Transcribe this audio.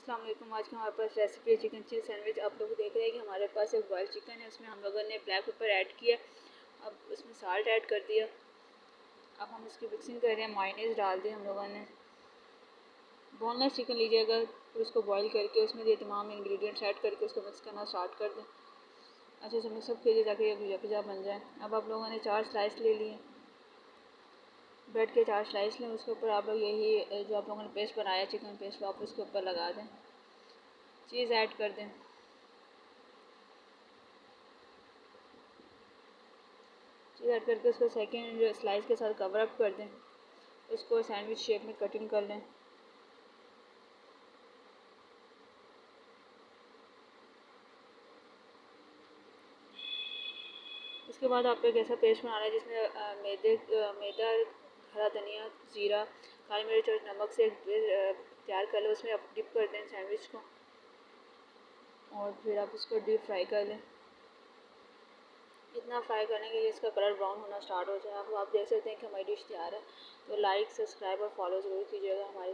अस्सलाम वालेकुम। आज की हमारे पास रेसिपी है चिकन चीज़ सैंडविच। आप लोग देख रहे हैं कि हमारे पास एक बॉयल चिकन है, उसमें हम लोगों ने ब्लैक पेपर ऐड किया, अब उसमें साल्ट ऐड कर दिया। अब हम इसकी मिक्सिंग कर रहे हैं, मायोनीज डाल दी हम लोगों ने। बोनलेस चिकन लीजिएगा, फिर उसको बॉयल करके उसमें ये तमाम इंग्रेडिएंट्स ऐड करके उसको मिक्स करना स्टार्ट कर दें। अच्छे से मिक्सअप कीजिए ताकि ये भुजा भुजा बन जाए। अब आप लोगों ने 4 स्लाइस ले लिए, ब्रेड के 4 स्लाइस लें। उसके ऊपर आप लोग यही जो आप लोगों ने पेस्ट बनाया चिकन पेस्ट, आप उसके ऊपर लगा दें। चीज़ ऐड कर दें। चीज़ ऐड करके उसको सेकेंड स्लाइस के साथ कवर अप कर दें। उसको सैंडविच शेप में कटिंग कर लें। उसके बाद आपको एक ऐसा पेस्ट बनाना है जिसमें मैदा, हरा धनिया, ज़ीरा, काली मिर्च और नमक से एक तैयार कर लें। उसमें आप डिप कर दें सैंडविच को और फिर आप उसको डीप फ्राई कर लें। इतना फ्राई करने के लिए इसका कलर ब्राउन होना स्टार्ट हो जाए। अब आप देख सकते हैं कि हमारी डिश तैयार है। तो लाइक, सब्सक्राइब और फॉलो ज़रूर कीजिएगा हमारे